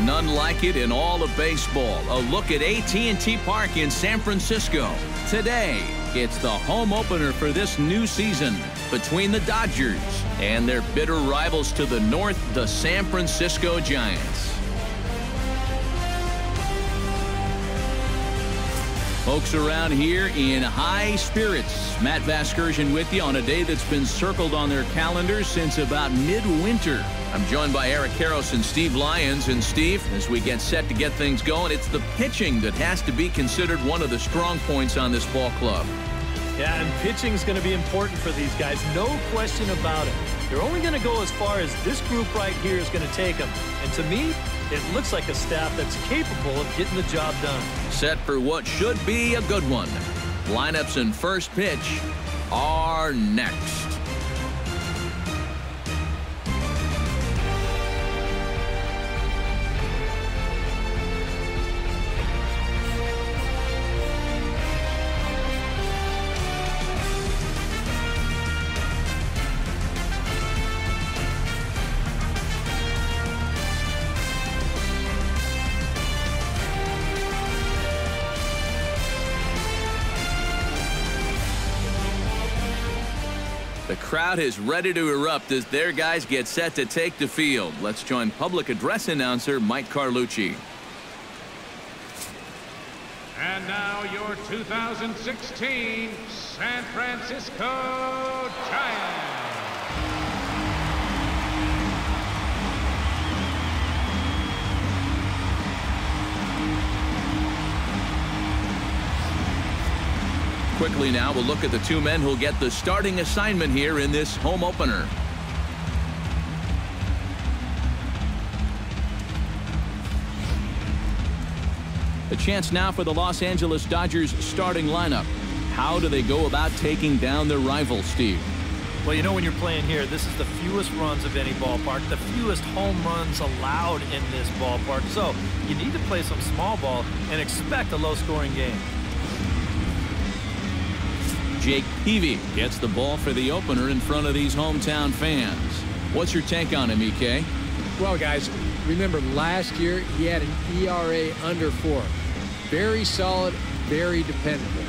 None like it in all of baseball. A look at AT&T Park in San Francisco. Today, it's the home opener for this new season between the Dodgers and their bitter rivals to the north, the San Francisco Giants. Folks around here in high spirits. Matt Vasgersian with you on a day that's been circled on their calendars since about midwinter. I'm joined by Eric Karros and Steve Lyons. And Steve, as we get set to get things going, it's the pitching that has to be considered one of the strong points on this ball club. Yeah, and pitching is going to be important for these guys. No question about it. They're only going to go as far as this group right here is going to take them. And to me, it looks like a staff that's capable of getting the job done. Set for what should be a good one. Lineups and first pitch are next. The crowd is ready to erupt as their guys get set to take the field. Let's join public address announcer Mike Carlucci. And now your 2016 San Francisco Giants. Quickly now, we'll look at the two men who'll get the starting assignment here in this home opener. A chance now for the Los Angeles Dodgers starting lineup. How do they go about taking down their rival, Steve? Well, you know, when you're playing here, this is the fewest runs of any ballpark, the fewest home runs allowed in this ballpark. So you need to play some small ball and expect a low-scoring game. Jake Peavy gets the ball for the opener in front of these hometown fans. What's your take on him, EK? Well, guys, remember last year he had an ERA under 4. Very solid, very dependable.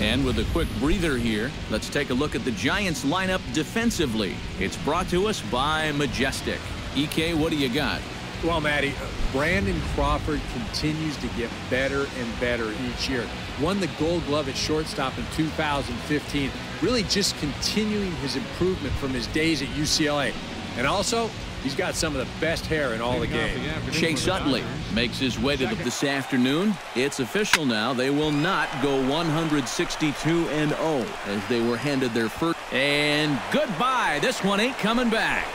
And with a quick breather here, let's take a look at the Giants lineup defensively. It's brought to us by Majestic. EK, what do you got? Well, Matty, Brandon Crawford continues to get better and better each year. Won the Gold Glove at shortstop in 2015. Really just continuing his improvement from his days at UCLA. And also, he's got some of the best hair in all the game. Chase Utley makes his way to this afternoon. It's official now. They will not go 162-0 as they were handed their first. And goodbye. This one ain't coming back.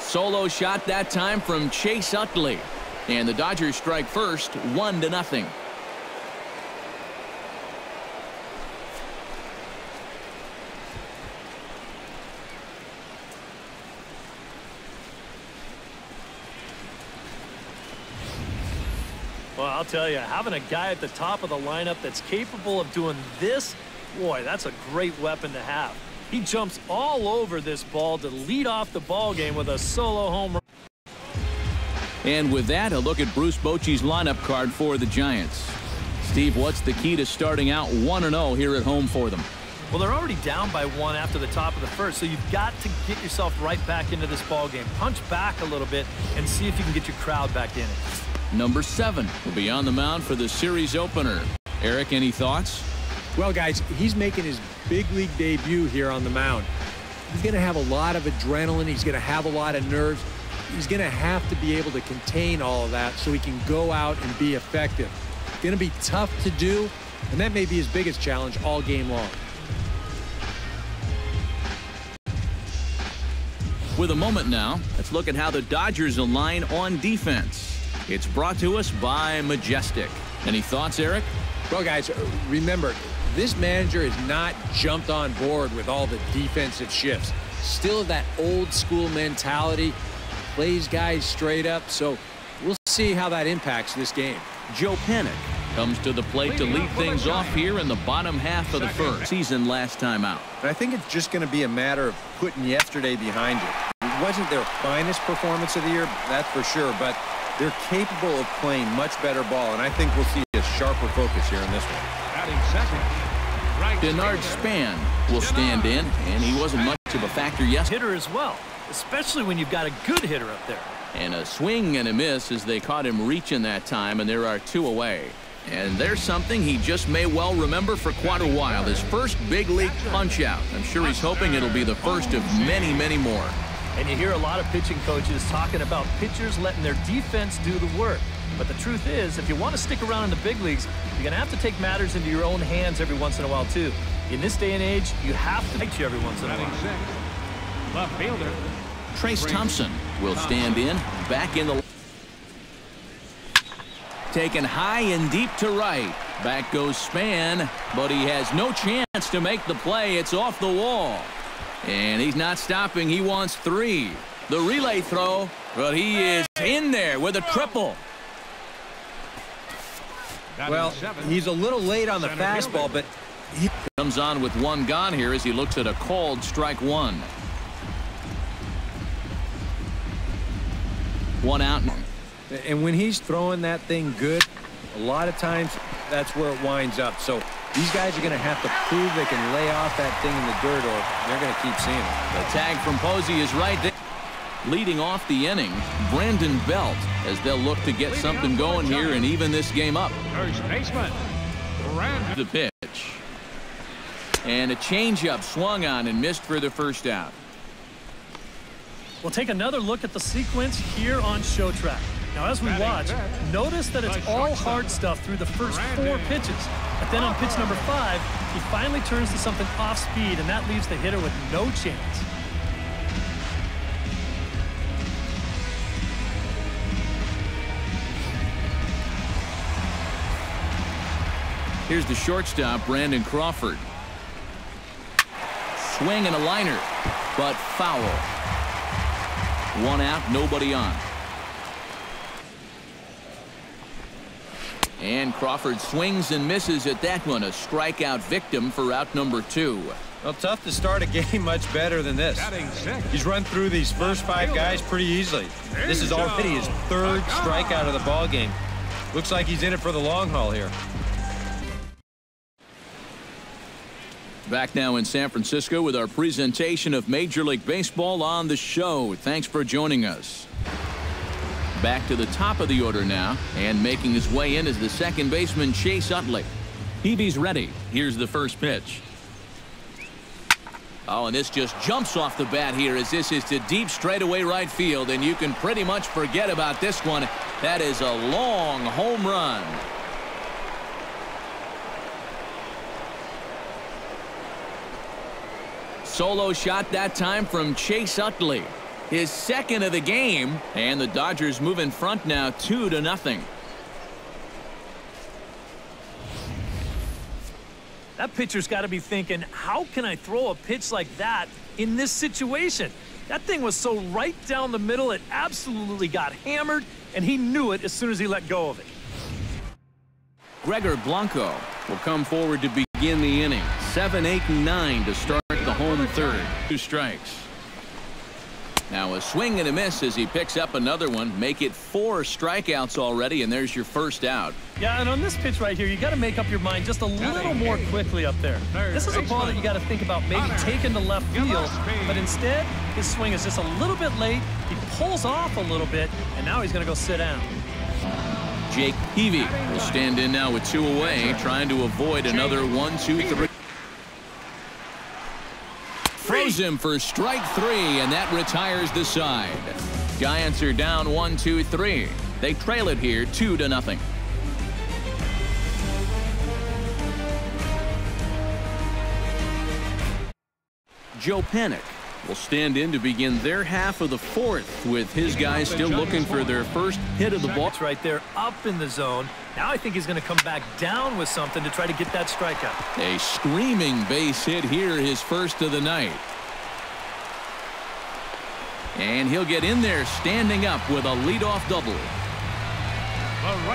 Solo shot that time from Chase Utley. And the Dodgers strike first, 1-0. Well, I'll tell you, having a guy at the top of the lineup that's capable of doing this, boy, that's a great weapon to have. He jumps all over this ball to lead off the ball game with a solo home run. And with that, a look at Bruce Bochy's lineup card for the Giants. Steve, what's the key to starting out 1-0 here at home for them? Well, they're already down by 1 after the top of the first, so you've got to get yourself right back into this ball game. Punch back a little bit and see if you can get your crowd back in it. Number 7 will be on the mound for the series opener. Eric, any thoughts? Well, guys, he's making his big league debut here on the mound. He's going to have a lot of adrenaline. He's going to have a lot of nerves. He's going to have to be able to contain all of that so he can go out and be effective. It's going to be tough to do, and that may be his biggest challenge all game long. With a moment now, let's look at how the Dodgers align on defense. It's brought to us by Majestic. Any thoughts, Eric? Well, guys, remember, this manager has not jumped on board with all the defensive shifts. Still that old school mentality. plays guys straight up. So we'll see how that impacts this game. Joe Panic comes to the plate to lead things off here in the bottom half of the first. Season last time out. I think it's just going to be a matter of putting yesterday behind you. It wasn't their finest performance of the year, that's for sure, but they're capable of playing much better ball, and I think we'll see a sharper focus here in this one. Batting second, right Denard Span will stand in, and he wasn't much of a factor yesterday. Hitter as well, especially when you've got a good hitter up there. And a swing and a miss as they caught him reaching that time, and there are 2 away. And there's something he just may well remember for quite a while. His first big league punch out. I'm sure he's hoping it'll be the first of many, many more. And you hear a lot of pitching coaches talking about pitchers letting their defense do the work. But the truth is, if you want to stick around in the big leagues, you're going to have to take matters into your own hands every once in a while, too. In this day and age, you have to pitch every once in a batting while. sixth, left fielder. Trace Thompson will stand in, back in the... Taken high and deep to right. Back goes Span, but he has no chance to make the play. It's off the wall. And he's not stopping. He wants 3. The relay throw, but he is in there with a triple. Well, he's a little late on the fastball, but he Comes on with 1 gone here as he looks at a called strike 1. 1 out. and when he's throwing that thing good, a lot of times that's where it winds up. So these guys are going to have to prove they can lay off that thing in the dirt, or they're going to keep seeing it. The tag from Posey is right there. Leading off the inning, Brandon Belt, as they'll look to get something going here and even this game up. First baseman, Brandon. The pitch. And a changeup swung on and missed for the first out. We'll take another look at the sequence here on Show Track. Now, as we watch, notice that it's all hard stuff through the first 4 pitches. But then on pitch number 5, he finally turns to something off speed, and that leaves the hitter with no chance. Here's the shortstop, Brandon Crawford. Swing and a liner, but foul. 1 out, nobody on. And Crawford swings and misses at that one. A strikeout victim for out number 2. Well, tough to start a game much better than this. Batting sixth. He's run through these first 5 guys pretty easily. This is already his 3rd strikeout of the ball game. Looks like he's in it for the long haul here. Back now in San Francisco with our presentation of Major League Baseball on the show. Thanks for joining us. Back to the top of the order now, and making his way in is the second baseman, Chase Utley. Peavy's ready. Here's the first pitch. Oh, and this just jumps off the bat here as this is to deep straightaway right field, and you can pretty much forget about this one. That is a long home run. Solo shot that time from Chase Utley. His 2nd of the game, and the Dodgers move in front now 2-0. That pitcher's got to be thinking, how can I throw a pitch like that in this situation? That thing was so right down the middle, it absolutely got hammered, and he knew it as soon as he let go of it. Gregor Blanco will come forward to begin the inning. 7, 8, and 9 to start the home 3rd. 2 strikes. Now a swing and a miss as he picks up another one. Make it 4 strikeouts already, and there's your first out. Yeah, and on this pitch right here, you got to make up your mind just a little more quickly up there. This is a ball that you got to think about maybe taking to left field, but instead, his swing is just a little bit late. He pulls off a little bit, and now he's going to go sit down. Jake Peavy will stand in now with 2 away, trying to avoid another 1, 2, 3. Throws him for strike 3, and that retires the side. Giants are down 1, 2, 3. They trail it here 2-0. Joe Panic will stand in to begin their half of the 4th, with his guys still looking for their first hit of the ball. It's right there up in the zone. Now I think he's going to come back down with something to try to get that strikeout. A screaming base hit here, his first of the night. And he'll get in there standing up with a leadoff double.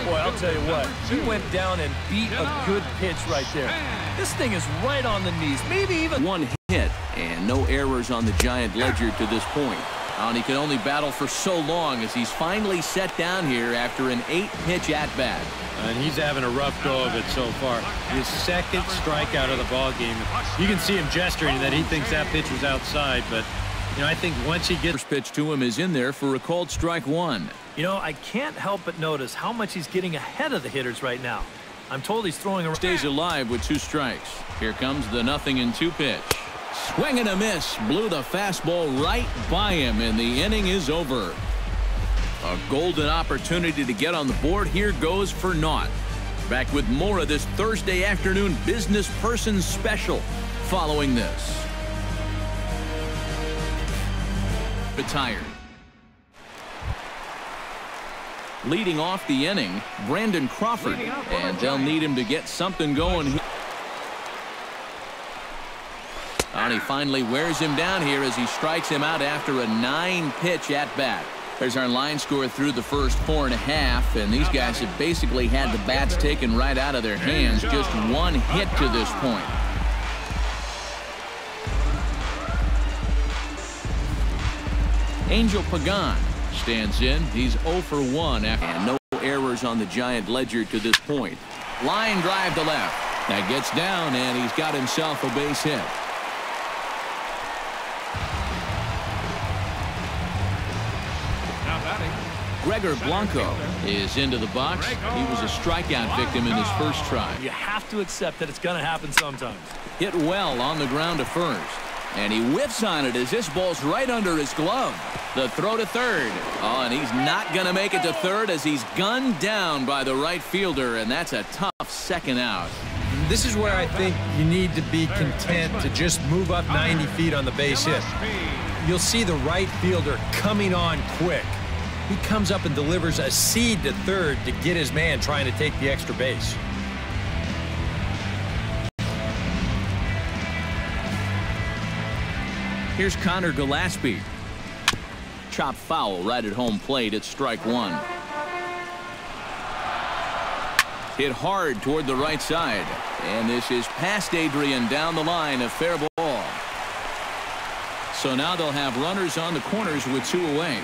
Boy, I'll tell you what, he went down and beat a good pitch right there. This thing is right on the knees, maybe even one hit and no errors on the Giant ledger to this point. And he can only battle for so long as he's finally set down here after an 8-pitch at-bat. And he's having a rough go of it so far. His second strikeout of the ball game. You can see him gesturing that he thinks that pitch was outside, but you know, I think once he gets first pitch to him is in there for a called strike one. You know, I can't help but notice how much he's getting ahead of the hitters right now. I'm told he's throwing a stays alive with 2 strikes. Here comes the 0-2 pitch. Swing and a miss. Blew the fastball right by him, and the inning is over. A golden opportunity to get on the board here goes for naught. Back with more of this Thursday afternoon business person special following this. Retired. Leading off the inning, Brandon Crawford, and they'll need him to get something going here. And he finally wears him down here as he strikes him out after a 9-pitch at-bat. There's our line score through the first 4.5, and these guys have basically had the bats taken right out of their hands. Just 1 hit to this point. Angel Pagan stands in. He's 0 for 1 and no errors on the Giant ledger to this point. Line drive to left. That gets down, and he's got himself a base hit. Gregor Blanco is into the box. He was a strikeout victim in his first try. You have to accept that it's going to happen sometimes. Hit well on the ground to first. And he whiffs on it as this ball's right under his glove. The throw to third. Oh, and he's not going to make it to third as he's gunned down by the right fielder, and that's a tough second out. This is where I think you need to be content to just move up 90 feet on the base hit. You'll see the right fielder coming on quick. He comes up and delivers a seed to third to get his man trying to take the extra base. Here's Connor Gillespie. Chop foul right at home plate at strike one. Hit hard toward the right side. And this is past Adrian down the line, a fair ball. So now they'll have runners on the corners with 2 away.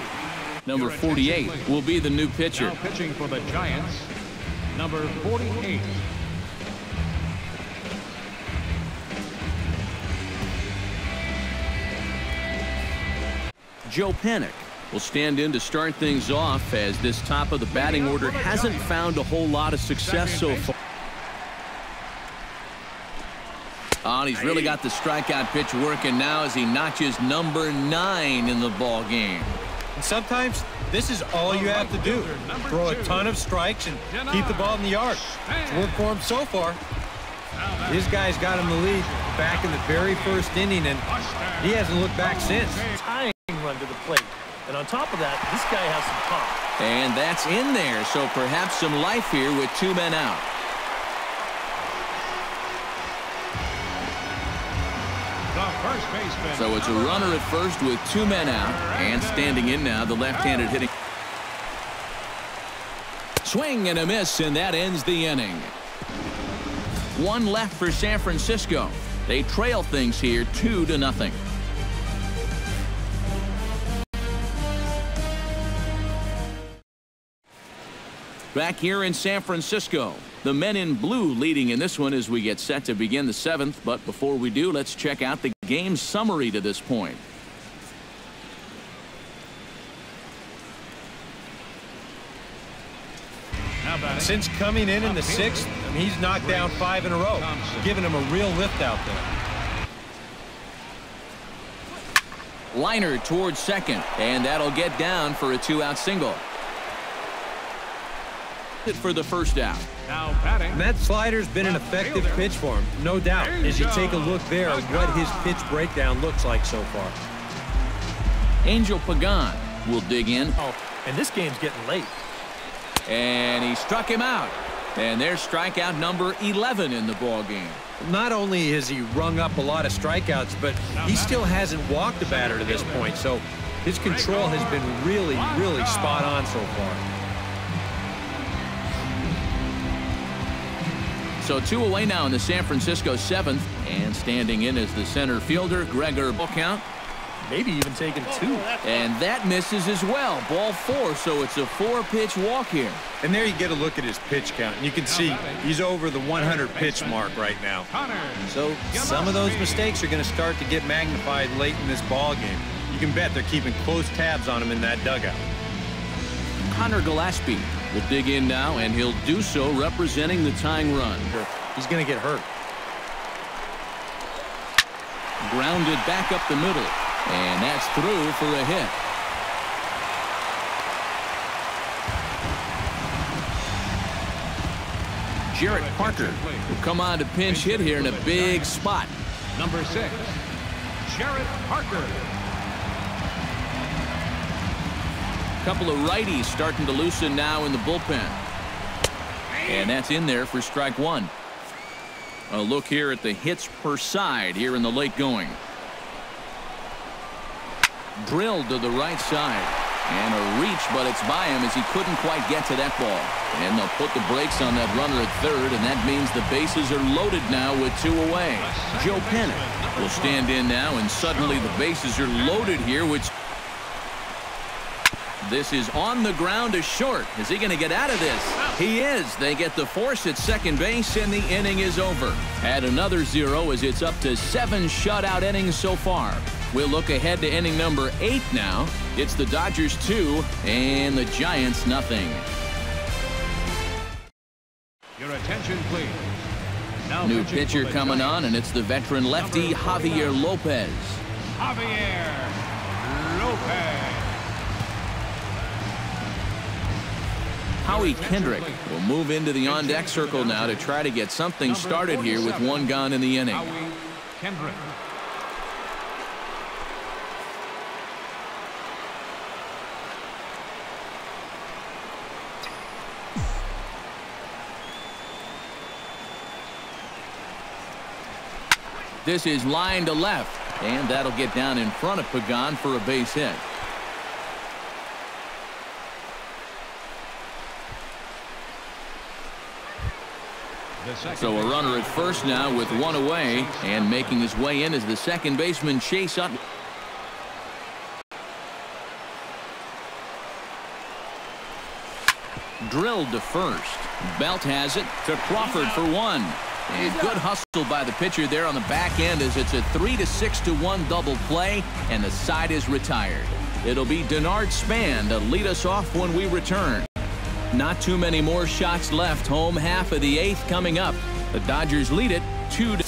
Number 48 will be the new pitcher. Now pitching for the Giants, number 48. Joe Panik will stand in to start things off as this top of the batting order hasn't found a whole lot of success so far. Oh, and he's really got the strikeout pitch working now as he notches number 9 in the ball game. And sometimes this is all you have to do. Throw a ton of strikes and keep the ball in the yard. It's worked for him so far. His guys got him the lead back in the very first inning, and he hasn't looked back since. Tying run to the plate. And on top of that, this guy has some pop. And that's in there, so perhaps some life here with 2 men out. So it's a runner at first with 2 men out, and standing in now the left-handed hitting. Swing and a miss, and that ends the inning. 1 left for San Francisco. They trail things here 2-0. Back here in San Francisco, the men in blue leading in this one as we get set to begin the 7th. But before we do, let's check out the game summary to this point. Since coming in the 6th, he's knocked down 5 in a row, giving him a real lift out there. Liner towards second, and that'll get down for a 2-out single. For the first out. Now batting. And that slider's been an effective pitch for him, no doubt. As you take a look there at what his pitch breakdown looks like so far. Angel Pagan will dig in. Oh, and this game's getting late. And he struck him out. And there's strikeout number 11 in the ball game. Not only has he rung up a lot of strikeouts, but he still hasn't walked a batter to this point. So His control has been really, really spot on so far. So 2 away now in the San Francisco 7th, and standing in as the center fielder, Gregor. Ball count. Maybe even taking 2. And that misses as well. Ball 4, so it's a 4-pitch walk here. And there you get a look at his pitch count. And you can see he's over the 100 pitch mark right now. So some of those mistakes are going to start to get magnified late in this ball game. You can bet they're keeping close tabs on him in that dugout. Connor Gillespie will dig in now, and he'll do so representing the tying run. He's going to get hurt. Grounded back up the middle, and that's through for a hit. Jarrett Parker will come on to pinch hit here in a big spot. Number 6, Jarrett Parker. Couple of righties starting to loosen now in the bullpen. And that's in there for strike 1. A look here at the hits per side here in the late going. Drilled to the right side. And a reach, but it's by him as he couldn't quite get to that ball. And they'll put the brakes on that runner at third, and that means the bases are loaded now with 2 away. Joe Panic will stand in now, and suddenly the bases are loaded here, which... This is on the ground to short. Is he going to get out of this? He is. They get the force at second base, and the inning is over. Add another 0 as it's up to 7 shutout innings so far. We'll look ahead to inning number 8 now. It's the Dodgers 2 and the Giants nothing. Your attention, please. Now New pitcher coming on, and it's the veteran lefty Javier Lopez. Javier Lopez. Howie Kendrick will move into the on-deck circle now to try to get something started here with 1 gone in the inning. Howie Kendrick. This is line to left, and that'll get down in front of Pagan for a base hit. So a runner at first now with 1 away, and making his way in is the second baseman Chase Utley. Drilled to first. Belt has it to Crawford for 1. And good hustle by the pitcher there on the back end as it's a 3-6-1 double play, and the side is retired. It'll be Denard Span to lead us off when we return. Not too many more shots left. Home half of the 8th coming up. The Dodgers lead it 2-.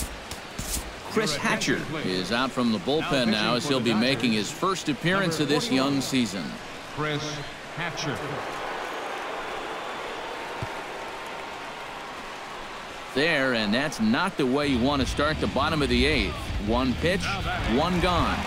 Chris Hatcher is out from the bullpen now as he'll be making his first appearance of this young season. Chris Hatcher. There, and that's not the way you want to start the bottom of the 8th. 1 pitch, 1 gone.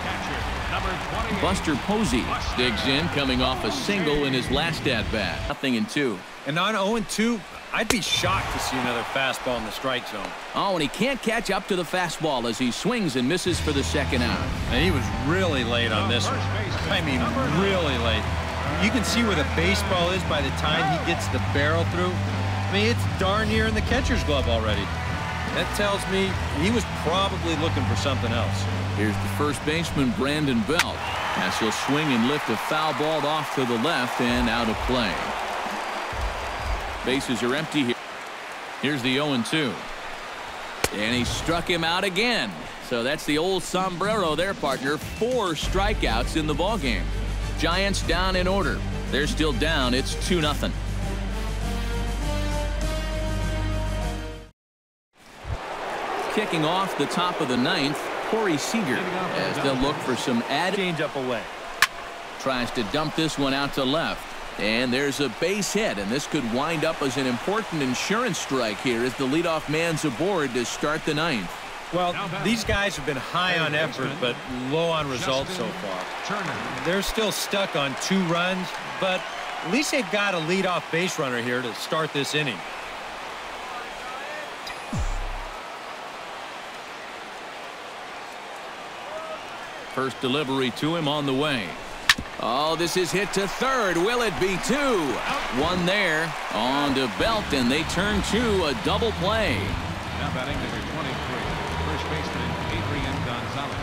Buster Posey digs in, coming off a single in his last at-bat. 0-2. And on 0-2, I'd be shocked to see another fastball in the strike zone. Oh, and he can't catch up to the fastball as he swings and misses for the second out. And he was really late on this one. I mean, really late. You can see where the baseball is by the time he gets the barrel through. I mean, it's darn near in the catcher's glove already. That tells me he was probably looking for something else. Here's the first baseman, Brandon Belt, as he'll swing and lift a foul ball off to the left and out of play. Bases are empty here. Here's the 0-2. And he struck him out again. So that's the old sombrero there, partner. 4 strikeouts in the ballgame. Giants down in order. They're still down. It's 2-0. Kicking off the top of the 9th, Corey Seager, as they'll look for some added change up away. Tries to dump this one out to left. And there's a base hit, and this could wind up as an important insurance strike here as the leadoff man's aboard to start the 9th. Well, these guys have been high on effort, but low on results so far. They're still stuck on 2 runs, but at least they've got a leadoff base runner here to start this inning. First delivery to him on the way. Oh, this is hit to third. Will it be two? One there on to Belt, and they turn to a double play. Now batting number 23, first baseman Adrian Gonzalez.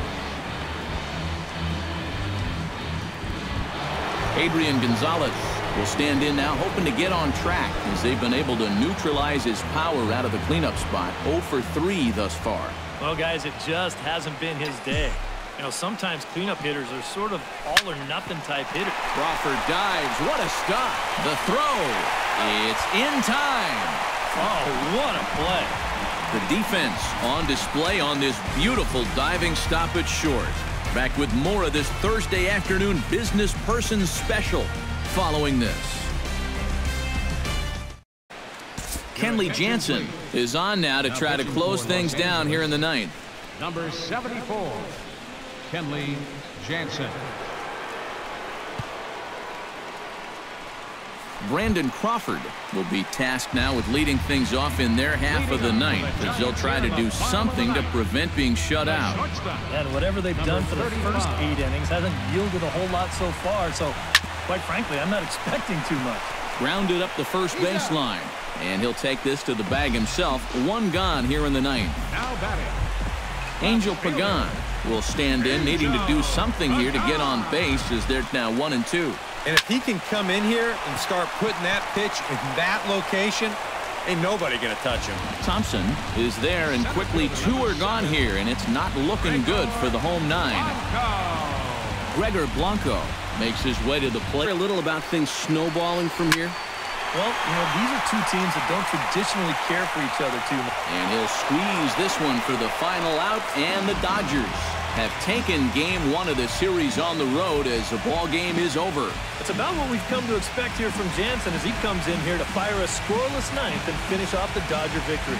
Adrian Gonzalez will stand in now, hoping to get on track as they've been able to neutralize his power out of the cleanup spot. 0 for 3 thus far. Well, guys, it just hasn't been his day. You know, sometimes cleanup hitters are sort of all-or-nothing type hitters. Crawford dives. What a stop. The throw. It's in time. Oh, what a play. The defense on display on this beautiful diving stop at short. Back with more of this Thursday afternoon business person special following this. Kenley Jansen is on now to try to close things down here in the ninth. Number 74, Kenley Jansen. Brandon Crawford will be tasked now with leading things off in their half of the ninth as they'll try to do something to prevent being shut out. And whatever they've done for the first 8 innings hasn't yielded a whole lot so far, so quite frankly, I'm not expecting too much. Grounded up the first baseline, and he'll take this to the bag himself. 1 gone here in the ninth. Now batting, Angel Pagan will stand in, needing to do something here to get on base as they're now 1 and 2. And if he can come in here and start putting that pitch in that location, ain't nobody going to touch him. Thompson is there, and quickly 2 are gone here, and it's not looking good for the home 9. Gregor Blanco makes his way to the plate. A little about things snowballing from here. Well, you know, these are 2 teams that don't traditionally care for each other too much. And he'll squeeze this one for the final out, and the Dodgers have taken game 1 of the series on the road as the ball game is over. It's about what we've come to expect here from Jansen as he comes in here to fire a scoreless ninth and finish off the Dodger victory.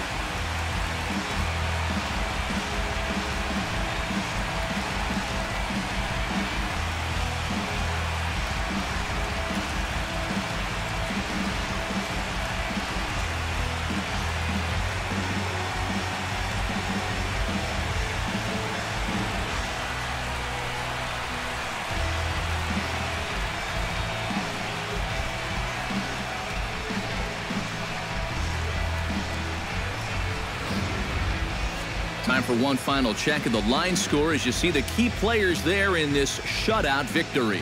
Time for one final check of the line score as you see the key players there in this shutout victory.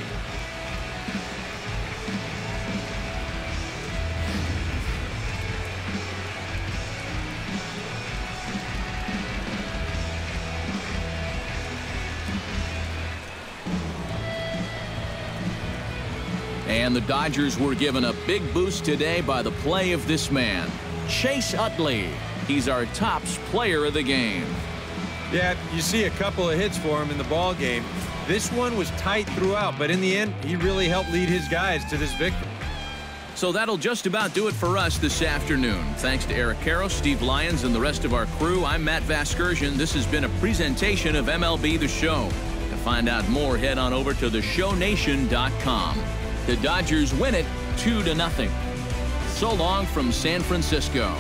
And the Dodgers were given a big boost today by the play of this man, Chase Utley. He's our tops player of the game. Yeah, you see a couple of hits for him in the ball game. This one was tight throughout, but in the end, he really helped lead his guys to this victory. So that'll just about do it for us this afternoon. Thanks to Eric Karros, Steve Lyons, and the rest of our crew. I'm Matt Vasgersian. This has been a presentation of MLB The Show. To find out more, head on over to theshownation.com. The Dodgers win it 2-0. So long from San Francisco.